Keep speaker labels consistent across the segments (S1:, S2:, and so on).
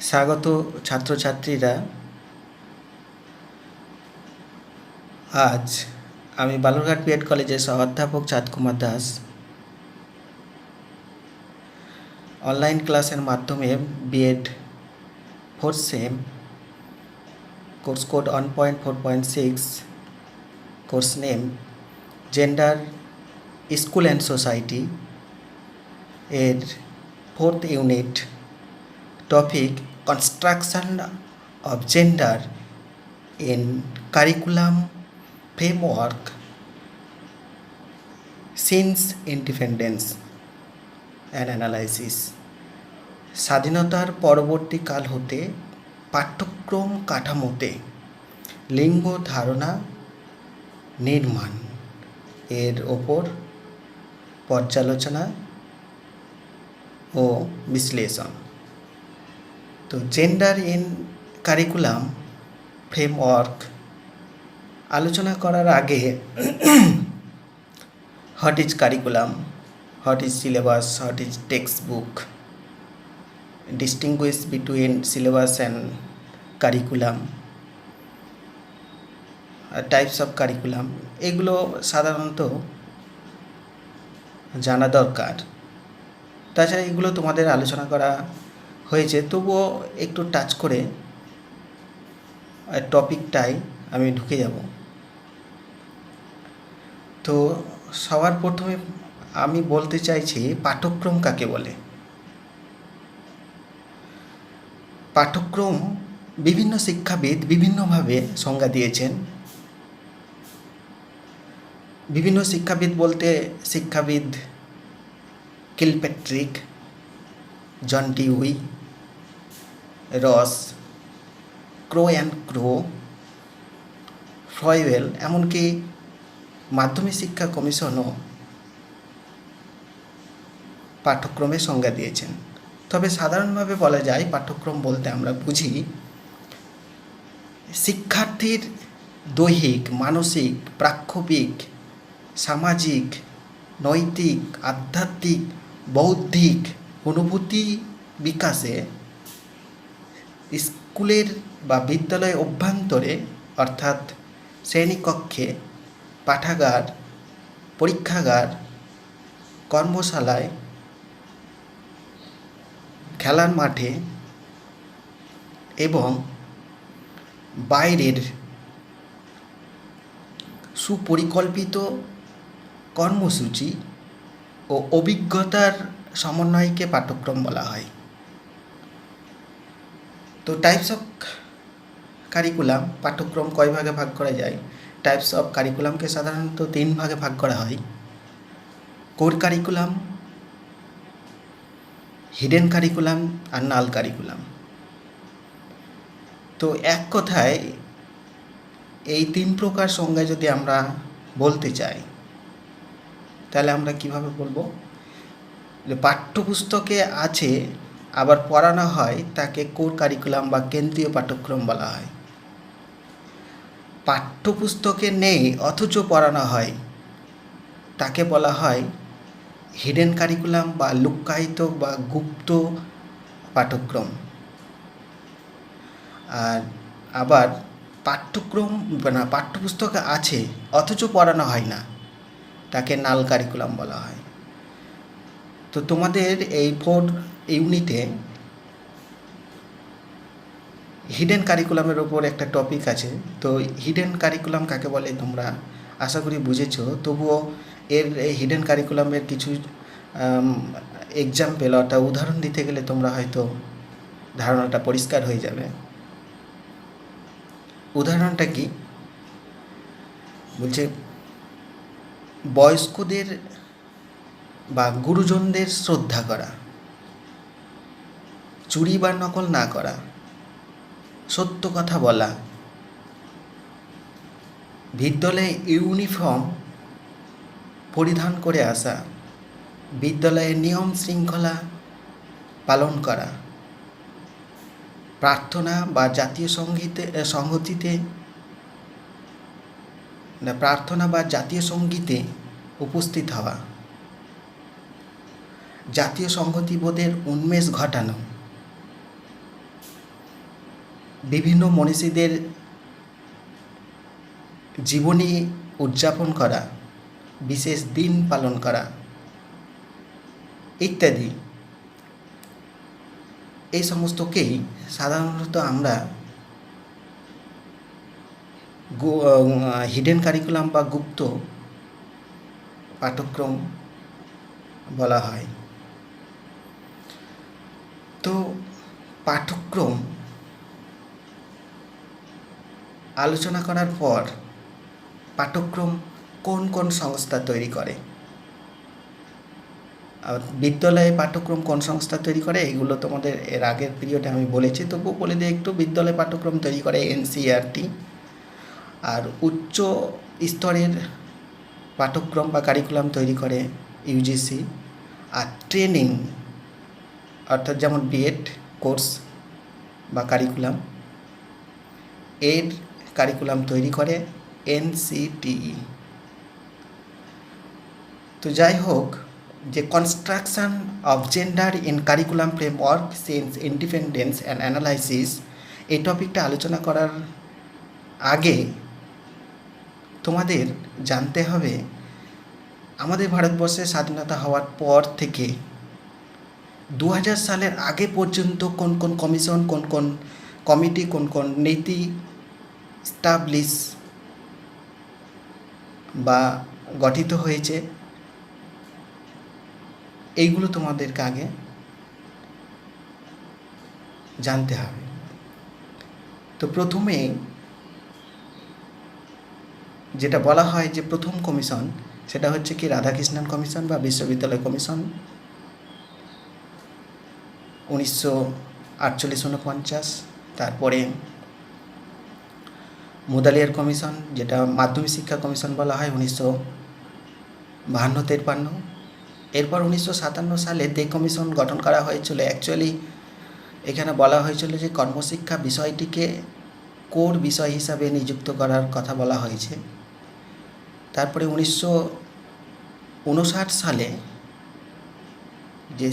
S1: স্বাগত ছাত্রছাত্রীরা। আজ আমি বালুরঘাট বিএড কলেজের সহ অধ্যাপক চাঁদ কুমার দাস অনলাইন ক্লাসের মাধ্যমে BEd 4th sem course code 1.4.6 course name gender school and society এর 4th unit topic construction of gender in curriculum framework since independence and analysis. স্বাধীনতার পরবর্তীকাল হতে পাঠ্যক্রম কাঠামোতে লিঙ্গ ধারণা নির্মাণ এর ওপর পর্যালোচনা ও বিশ্লেষণ। তো জেন্ডার ইন কারিকুলাম ফ্রেমওয়ার্ক আলোচনা করার আগে what is curriculum, what is syllabus, what is text book, distinguish between syllabus and curriculum, types of curriculum, এগুলো সাধারণত জানা দরকার। তাছাড়া এগুলো তোমাদের আলোচনা করা হয়েছে, তবুও একটু টাচ করে টপিকটাই আমি ঢুকে যাব। তো সবার প্রথমে আমি বলতে চাইছি পাঠ্যক্রম কাকে বলে। পাঠ্যক্রম বিভিন্ন শিক্ষাবিদ বিভিন্নভাবে সংজ্ঞা দিয়েছেন। বিভিন্ন শিক্ষাবিদ বলতে শিক্ষাবিদ কিলপ্যাট্রিক, জন ডিউই, রস, ক্রো অ্যান্ড ক্রো, ফ্রয়েল, এমনকি মাধ্যমিক শিক্ষা কমিশনও পাঠ্যক্রমের সংজ্ঞা দিয়েছেন। তবে সাধারণভাবে বলা যায় পাঠ্যক্রম বলতে আমরা বুঝি শিক্ষার্থীর দৈহিক, মানসিক, প্রাক্ষবিক, সামাজিক, নৈতিক, আধ্যাত্মিক, বৌদ্ধিক অনুভূতি বিকাশে স্কুলের বা বিদ্যালয় অভ্যন্তরে অর্থাৎ শ্রেণীকক্ষে, পাঠাগার, পরীক্ষাগার, কর্মশালায়, খেলার মাঠে এবং বাইরের সুপরিকল্পিত কর্মসূচি ও অভিজ্ঞতার সমন্বয়কে পাঠ্যক্রম বলা হয়। তো টাইপস অফ কারিকুলাম, পাঠ্যক্রম কয় ভাগে ভাগ করা যায়? টাইপস অফ কারিকুলামকে সাধারণত 3 ভাগে ভাগ করা হয়: কোর কারিকুলাম, হিডেন কারিকুলাম আর নাল কারিকুলাম। তো এক কথায় এই 3 প্রকার সংজ্ঞা যদি আমরা বলতে চাই তাহলে আমরা কিভাবে বলবো? যে পাঠ্যপুস্তকে আছে আবার পড়ানো হয় তাকে কোর কারিকুলাম বা কেন্দ্রীয় পাঠ্যক্রম বলা হয়। পাঠ্যপুস্তকে নেই অথচ পড়ানো হয় তাকে বলা হয় হিডেন কারিকুলাম বা লুক্কায়িত বা গুপ্ত পাঠ্যক্রম। আর আবার পাঠ্যপুস্তকে আছে অথচ পড়ানো হয় না তাকে নাল কারিকুলাম বলা হয়। তো তোমাদের এই 4 ইউনিটে হিডেন কারিকুলামের ওপর একটা টপিক আছে। তো হিডেন কারিকুলাম কাকে বলে তোমরা আশা করি বুঝেছো, তবুও এর হিডেন কারিকুলামের কিছু এক্সাম্পল অর্থাৎ উদাহরণ দিতে গেলে তোমরা হয়তো ধারণাটা পরিষ্কার হয়ে যাবে। উদাহরণটা কি বলছে? বয়স্কদের বা গুরুজনদের শ্রদ্ধা করা, চুরি বা নকল না করা, সত্য কথা বলা, বিদ্যালয়ে ইউনিফর্ম পরিধান করে আসা, বিদ্যালয়ের নিয়ম শৃঙ্খলা পালন করা, প্রার্থনা বা জাতীয় সঙ্গীতে উপস্থিত হওয়া, জাতীয় সংহতিবোধের উন্মেষ ঘটানো, বিভিন্ন মনীষীদের জীবনী উদযাপন করা, বিশেষ দিন পালন করা ইত্যাদি, এই সমস্তকেই সাধারণত আমরা হিডেন কারিকুলাম বা গুপ্ত পাঠ্যক্রম বলা হয়। তো পাঠ্যক্রম আলোচনা করার পর পাঠ্যক্রম কোন কোন সংস্থা তৈরি করে, বিদ্যালয়ে পাঠ্যক্রম কোন সংস্থা তৈরি করে, এগুলো তোমাদের এর আগের পিরিয়ডে আমি বলেছি, তবুও বলে দিই একটু। বিদ্যালয় পাঠ্যক্রম তৈরি করে এনসিইআরটি, আর উচ্চ স্তরের পাঠ্যক্রম বা কারিকুলাম তৈরি করে ইউজিসি, আর ট্রেনিং অর্থাৎ যেমন বিএড কোর্স বা কারিকুলাম, এর কারিকুলাম তৈরি করে এনসিটিই। তো যাই হোক, যে construction of gender in curriculum framework since independence and analysis, এই টপিকটা আলোচনা করার আগে তোমাদের জানতে হবে আমাদের ভারতবর্ষের স্বাধীনতা হওয়ার পর থেকে 2000 সালের আগে পর্যন্ত কোন কোন কমিশন, কোন কোন কমিটি, কোন কোন নীতি স্টাবলিশ বা গঠিত হয়েছে, এইগুলো তোমাদেরকে আগে জানতে হবে। তো প্রথমে যেটা বলা হয় যে প্রথম কমিশন, সেটা হচ্ছে কি রাধাকৃষ্ণন কমিশন বা বিশ্ববিদ্যালয় কমিশন 1948-49। তারপরে মুদালিয়ার কমিশন, যেটা মাধ্যমিক শিক্ষা কমিশন বলা হয় 1952-53। এরপর 1957 সালে দে কমিশন গঠন করা হয়েছিল। অ্যাকচুয়ালি এখানে বলা হয়েছিল যে কর্মশিক্ষা বিষয়টিকে কোর বিষয় হিসাবে নিযুক্ত করার কথা বলা হয়েছে। তারপরে 1959 সালে যে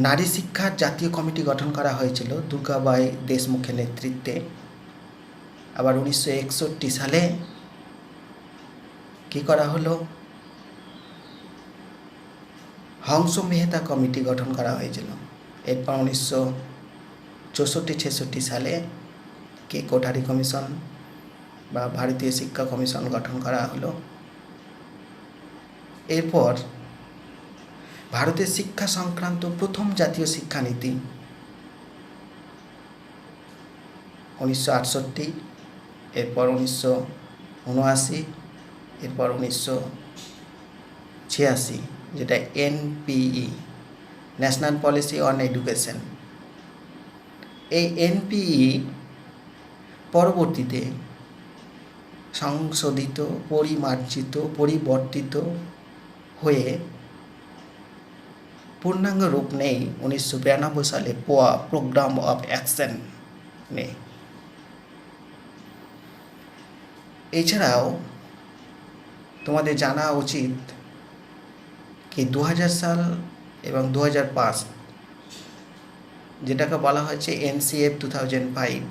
S1: নারী শিক্ষার জাতীয় কমিটি গঠন করা হয়েছিল দুর্গাবাই দেশমুখের নেতৃত্বে। আবার 1961 সালে কী করা হলো, হংস মেহতা কমিটি গঠন করা হয়েছিল। এরপর 1964-66 সালে কে কোঠারি কমিশন বা ভারতীয় শিক্ষা কমিশন গঠন করা হলো। এরপর ভারতের শিক্ষা সংক্রান্ত প্রথম জাতীয় শিক্ষানীতি 1968, এরপর 1979, এরপর 1986, যেটা NPE, national policy on education. এই এনপিই পরবর্তীতে সংশোধিত, পরিমার্জিত, পরিবর্তিত হয়ে পূর্ণাঙ্গ রূপ নেই 1992 সালে পোয়া প্রোগ্রাম অফ অ্যাকশন নেই। এছাড়াও তোমাদের জানা উচিত কি 2000 সাল এবং 2005, যেটাকে বলা হয়েছে এনসিএফ 2005,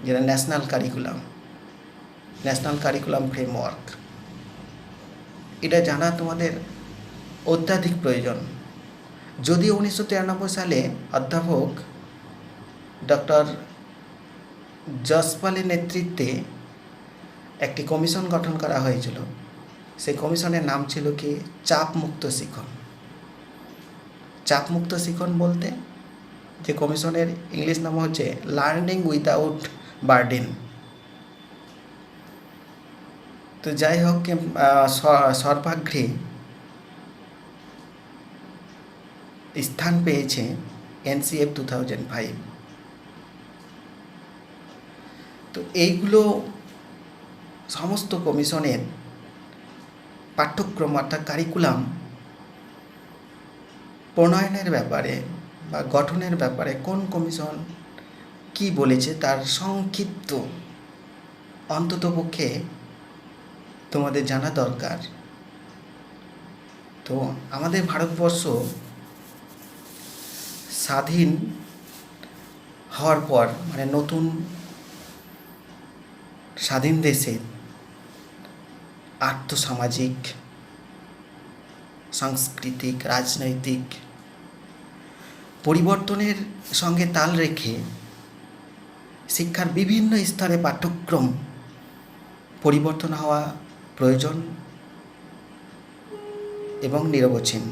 S1: যেটা ন্যাশনাল কারিকুলাম ফ্রেমওয়ার্ক, এটা জানা তোমাদের অত্যাধিক প্রয়োজন। যদিও 1993 সালে অধ্যাপক ডক্টর যশপালের নেতৃত্বে একটি কমিশন গঠন করা হয়েছিল। সেই কমিশনের নাম ছিল কি চাপমুক্ত শিখন। চাপমুক্ত শিখন বলতে যে কমিশনের ইংলিশ নাম হচ্ছে লার্নিং উইদাউট বার্ডেন। তো যাই হোক, সর্বাগ্রে স্থান পেয়েছে এনসিএফ 2005। তো এইগুলো সমস্ত কমিশনের পাঠ্যক্রম অর্থাৎ কারিকুলাম প্রণয়নের ব্যাপারে বা গঠনের ব্যাপারে কোন কমিশন কি বলেছে তার সংক্ষিপ্ত অন্ততপক্ষে তোমাদের জানা দরকার। তো আমাদের ভারতবর্ষ স্বাধীন হওয়ার পর, মানে নতুন স্বাধীন দেশে আর্থসামাজিক, সাংস্কৃতিক, রাজনৈতিক পরিবর্তনের সঙ্গে তাল রেখে শিক্ষার বিভিন্ন স্তরে পাঠ্যক্রম পরিবর্তন হওয়া প্রয়োজন এবং নিরবচ্ছিন্ন।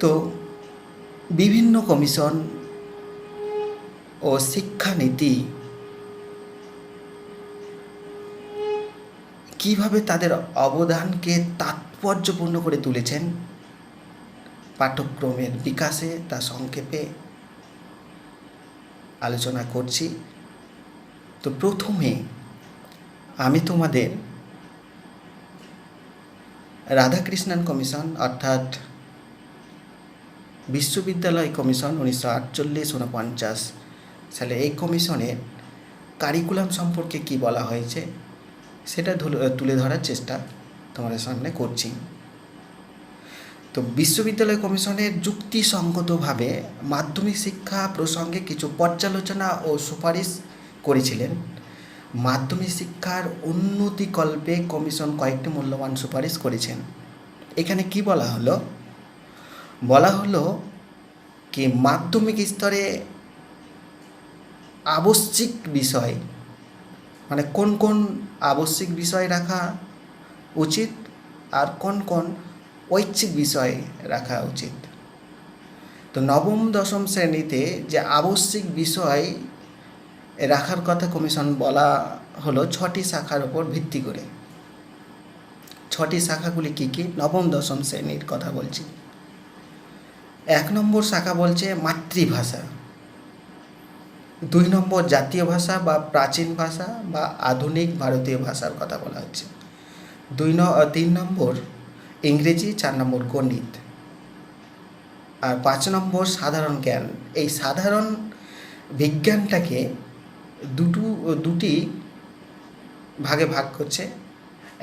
S1: তো বিভিন্ন কমিশন ও শিক্ষানীতি কিভাবে তাদের অবদানকে তাৎপর্যপূর্ণ করে তুলেছেন পাঠ্যক্রমের বিকাশে, তা সংক্ষেপে আলোচনা করছি। তো প্রথমে আমি তোমাদের রাধাকৃষ্ণন কমিশন অর্থাৎ বিশ্ববিদ্যালয় কমিশন 1948-49 সালে এই কমিশনের কারিকুলাম সম্পর্কে কি বলা হয়েছে সেটা তুলে ধরার চেষ্টা তোমাদের সামনে করছি। তো বিশ্ববিদ্যালয় কমিশনের যুক্তিসঙ্গতভাবে মাধ্যমিক শিক্ষা প্রসঙ্গে কিছু পর্যালোচনা ও সুপারিশ করেছিলেন। মাধ্যমিক শিক্ষার উন্নতিকল্পে কমিশন কয়েকটি মূল্যবান সুপারিশ করেছেন। এখানে কি বলা হলো? বলা হলো কি মাধ্যমিক স্তরে আবশ্যিক বিষয়, মানে কোন কোন আবশ্যিক বিষয় রাখা উচিত আর কোন কোন ঐচ্ছিক বিষয় রাখা উচিত। তো নবম দশম শ্রেণীতে যে আবশ্যিক বিষয় রাখার কথা কমিশন বলা হলো 6টি শাখার উপর ভিত্তি করে। 6টি শাখাগুলি কী কী? নবম দশম শ্রেণীর কথা বলছি। 1 নম্বর শাখা বলছে মাতৃভাষা, 2 নম্বর জাতীয় ভাষা বা প্রাচীন ভাষা বা আধুনিক ভারতীয় ভাষার কথা বলা হচ্ছে, 3 নম্বর ইংরেজি, 4 নম্বর গণিত, আর 5 নম্বর সাধারণ জ্ঞান। এই সাধারণ বিজ্ঞানটাকে দুটি ভাগে ভাগ করছে,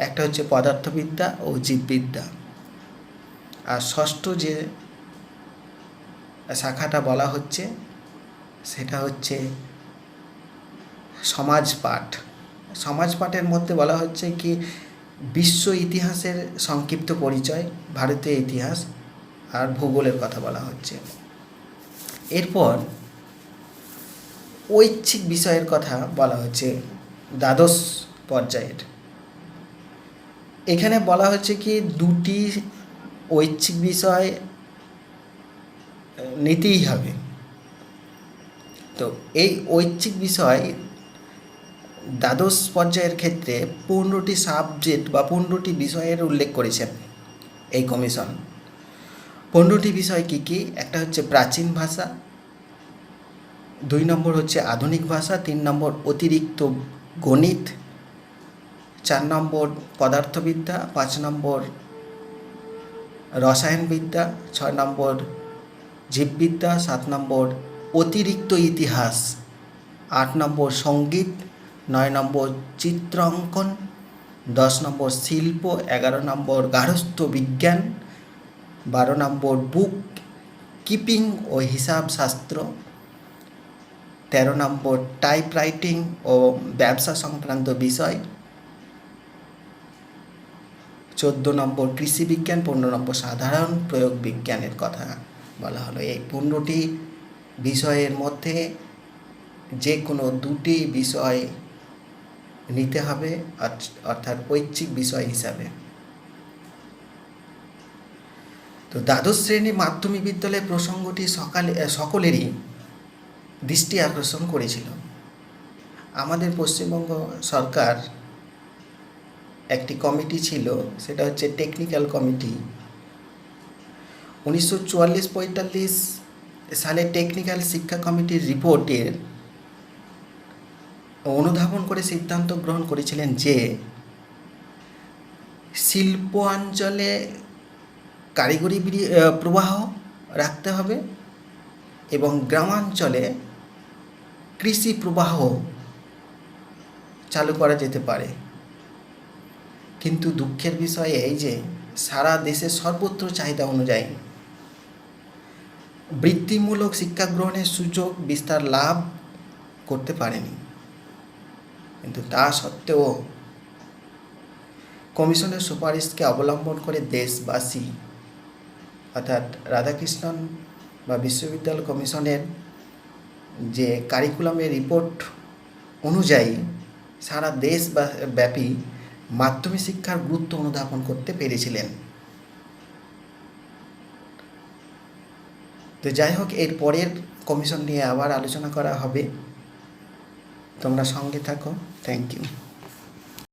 S1: একটা হচ্ছে পদার্থবিদ্যা ও জীববিদ্যা, আর ষষ্ঠ যে শাখাটা বলা হচ্ছে সেটা হচ্ছে সমাজপাঠ। সমাজপাঠের মধ্যে বলা হচ্ছে কি বিশ্ব ইতিহাসের সংক্ষিপ্ত পরিচয়, ভারতীয় ইতিহাস আর ভূগোলের কথা বলা হচ্ছে। এরপর ঐচ্ছিক বিষয়ের কথা বলা হচ্ছে দ্বাদশ পর্যায়ের। এখানে বলা হচ্ছে কি 2টি ঐচ্ছিক বিষয় নিতেই হবে। তো এই ঐচ্ছিক বিষয় দ্বাদশ পর্যায়ের ক্ষেত্রে 15টি সাবজেক্ট বা 15টি বিষয়ের উল্লেখ করেছেন এই কমিশন। 15টি বিষয় কী কী? একটা হচ্ছে প্রাচীন ভাষা, 2 নম্বর হচ্ছে আধুনিক ভাষা, 3 নম্বর অতিরিক্ত গণিত, 4 নম্বর পদার্থবিদ্যা, 5 নম্বর রসায়নবিদ্যা, 6 নম্বর জীববিদ্যা, 7 নম্বর অতিরিক্ত ইতিহাস, 8 নম্বর সঙ্গীত, 9 নম্বর চিত্র অঙ্কন, 10 নম্বর শিল্প, 11 নম্বর গার্হস্থ্য বিজ্ঞান, 12 নম্বর বুক কিপিং ও হিসাব শাস্ত্র, 13 নম্বর টাইপরাইটিং ও ব্যবসা সংক্রান্ত বিষয়, 14 নম্বর কৃষি বিজ্ঞান, 15 নম্বর সাধারণ প্রয়োগ বিজ্ঞানের কথা বলা হলো। এই 15টি বিষয়ের মধ্যে যে কোনো 2টি বিষয় নিতে হবে, অর্থাৎ ঐচ্ছিক বিষয় হিসাবে। তো দ্বাদশ শ্রেণী মাধ্যমিক বিদ্যালয়ের প্রসঙ্গটি সকলেরই দৃষ্টি আকর্ষণ করেছিল। আমাদের পশ্চিমবঙ্গ সরকার একটি কমিটি ছিল, সেটা হচ্ছে টেকনিক্যাল কমিটি। 1944-45 সালে টেকনিক্যাল শিক্ষা কমিটির রিপোর্টের অনুধাবন করে সিদ্ধান্ত গ্রহণ করেছিলেন যে শিল্প অঞ্চলে কারিগরি প্রবাহ রাখতে হবে এবং গ্রামাঞ্চলে কৃষি প্রবাহ চালু করা যেতে পারে। কিন্তু দুঃখের বিষয় এই যে সারা দেশের সর্বত্র চাহিদা অনুযায়ী বৃত্তিমূলক শিক্ষা গ্রহণের সুযোগ বিস্তার লাভ করতে পারেনি। কিন্তু তা সত্ত্বেও কমিশনের সুপারিশকে অবলম্বন করে দেশবাসী অর্থাৎ রাধাকৃষ্ণন বা বিশ্ববিদ্যালয় কমিশনের যে কারিকুলামের রিপোর্ট অনুযায়ী সারা দেশ ব্যাপী মাধ্যমিক শিক্ষার গুরুত্ব অনুধাবন করতে পেরেছিলেন। তো যাই হোক, এর পরের কমিশন নিয়ে আবার আলোচনা করা হবে। তোমরা সঙ্গে থাকো। Thank you.